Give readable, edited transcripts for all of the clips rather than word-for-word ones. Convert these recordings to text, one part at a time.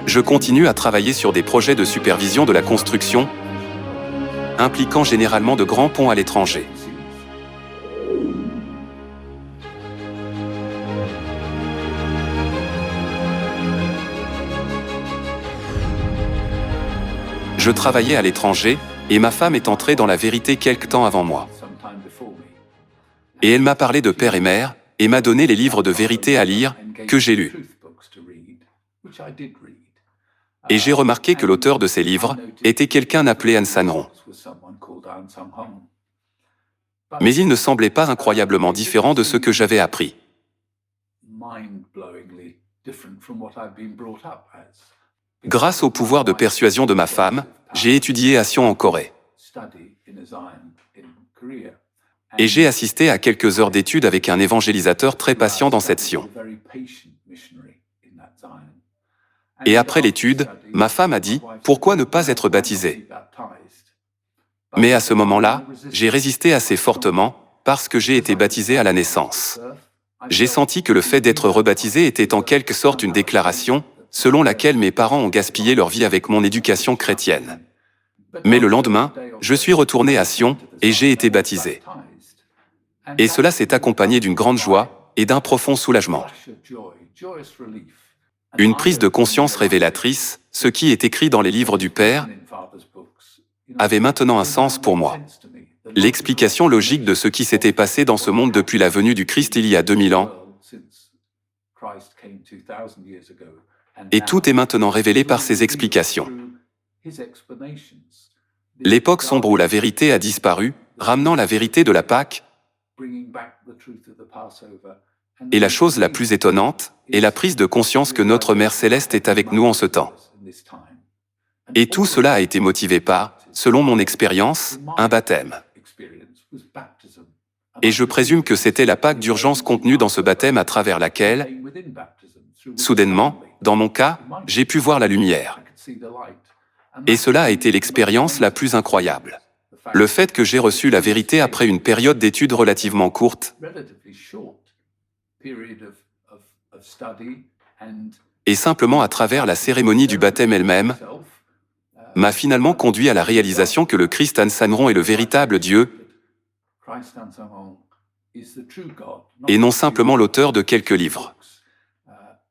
Je continue à travailler sur des projets de supervision de la construction, impliquant généralement de grands ponts à l'étranger. Je travaillais à l'étranger, et ma femme est entrée dans la vérité quelque temps avant moi. Et elle m'a parlé de père et mère, et m'a donné les livres de vérité à lire, que j'ai lus. Et j'ai remarqué que l'auteur de ces livres était quelqu'un appelé Aung San Rong. Mais il ne semblait pas incroyablement différent de ce que j'avais appris. Grâce au pouvoir de persuasion de ma femme, j'ai étudié à Sion en Corée. Et j'ai assisté à quelques heures d'études avec un évangélisateur très patient dans cette Sion. Et après l'étude, ma femme a dit « Pourquoi ne pas être baptisée ?» Mais à ce moment-là, j'ai résisté assez fortement, parce que j'ai été baptisé à la naissance. J'ai senti que le fait d'être rebaptisé était en quelque sorte une déclaration, selon laquelle mes parents ont gaspillé leur vie avec mon éducation chrétienne. Mais le lendemain, je suis retourné à Sion, et j'ai été baptisé. Et cela s'est accompagné d'une grande joie, et d'un profond soulagement. Une prise de conscience révélatrice, ce qui est écrit dans les livres du Père, avait maintenant un sens pour moi. L'explication logique de ce qui s'était passé dans ce monde depuis la venue du Christ il y a 2000 ans, et tout est maintenant révélé par ces explications. L'époque sombre où la vérité a disparu, ramenant la vérité de la Pâque, et la chose la plus étonnante est la prise de conscience que notre Mère Céleste est avec nous en ce temps. Et tout cela a été motivé par, selon mon expérience, un baptême. Et je présume que c'était la Pâque d'urgence contenue dans ce baptême à travers laquelle, soudainement, dans mon cas, j'ai pu voir la lumière. Et cela a été l'expérience la plus incroyable. Le fait que j'ai reçu la vérité après une période d'études relativement courte, et simplement à travers la cérémonie du baptême elle-même, m'a finalement conduit à la réalisation que le Christ Aung San Rong est le véritable Dieu, et non simplement l'auteur de quelques livres.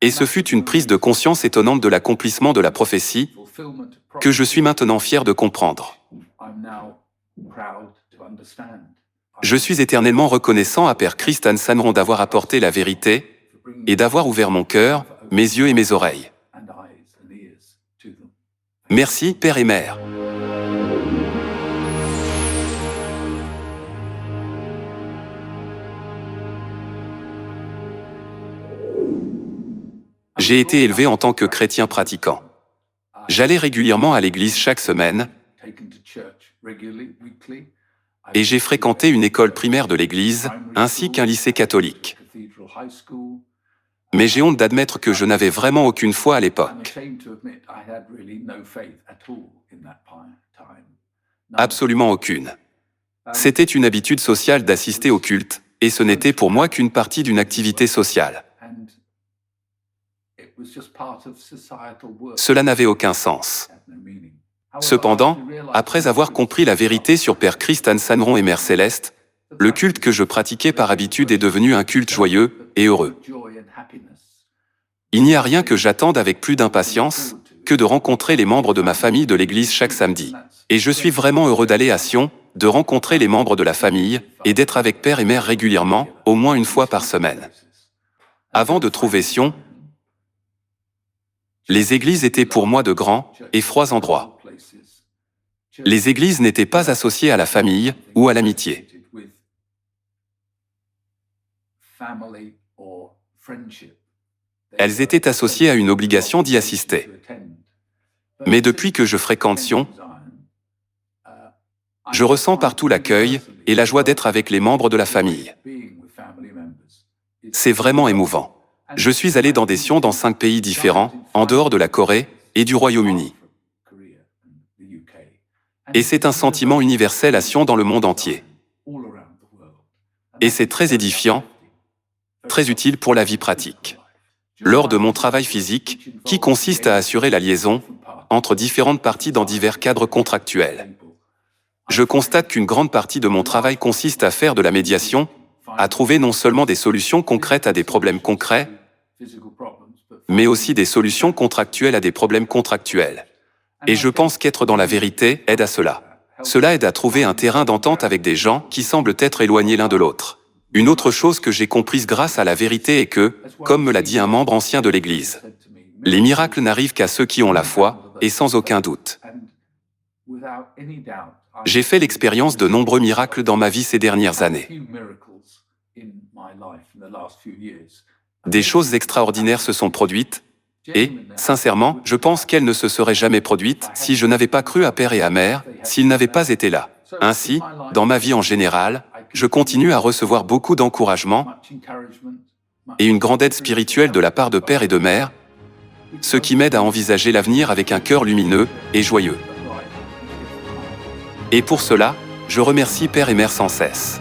Et ce fut une prise de conscience étonnante de l'accomplissement de la prophétie, que je suis maintenant fier de comprendre. Je suis éternellement reconnaissant à Père Christ Aung San Rong d'avoir apporté la vérité, et d'avoir ouvert mon cœur, mes yeux et mes oreilles. Merci, Père et Mère. J'ai été élevé en tant que chrétien pratiquant. J'allais régulièrement à l'église chaque semaine, et j'ai fréquenté une école primaire de l'église, ainsi qu'un lycée catholique. Mais j'ai honte d'admettre que je n'avais vraiment aucune foi à l'époque. Absolument aucune. C'était une habitude sociale d'assister au culte, et ce n'était pour moi qu'une partie d'une activité sociale. Cela n'avait aucun sens. Cependant, après avoir compris la vérité sur Père Christ Aung San Rong et Mère Céleste, le culte que je pratiquais par habitude est devenu un culte joyeux et heureux. Il n'y a rien que j'attende avec plus d'impatience que de rencontrer les membres de ma famille de l'église chaque samedi. Et je suis vraiment heureux d'aller à Sion, de rencontrer les membres de la famille, et d'être avec Père et Mère régulièrement, au moins une fois par semaine. Avant de trouver Sion, les églises étaient pour moi de grands et froids endroits. Les églises n'étaient pas associées à la famille ou à l'amitié. Elles étaient associées à une obligation d'y assister. Mais depuis que je fréquente Sion, je ressens partout l'accueil et la joie d'être avec les membres de la famille. C'est vraiment émouvant. Je suis allé dans des Sions dans 5 pays différents, en dehors de la Corée et du Royaume-Uni. Et c'est un sentiment universel à Sion dans le monde entier. Et c'est très édifiant, très utile pour la vie pratique. lors de mon travail physique, qui consiste à assurer la liaison entre différentes parties dans divers cadres contractuels. Je constate qu'une grande partie de mon travail consiste à faire de la médiation, à trouver non seulement des solutions concrètes à des problèmes concrets, mais aussi des solutions contractuelles à des problèmes contractuels. Et je pense qu'être dans la vérité aide à cela. Cela aide à trouver un terrain d'entente avec des gens qui semblent être éloignés l'un de l'autre. Une autre chose que j'ai comprise grâce à la vérité est que, comme me l'a dit un membre ancien de l'Église, les miracles n'arrivent qu'à ceux qui ont la foi, et sans aucun doute. J'ai fait l'expérience de nombreux miracles dans ma vie ces dernières années. Des choses extraordinaires se sont produites, et, sincèrement, je pense qu'elles ne se seraient jamais produites si je n'avais pas cru à Père et à Mère, s'ils n'avaient pas été là. Ainsi, dans ma vie en général, je continue à recevoir beaucoup d'encouragement et une grande aide spirituelle de la part de Père et de Mère, ce qui m'aide à envisager l'avenir avec un cœur lumineux et joyeux. Et pour cela, je remercie Père et Mère sans cesse.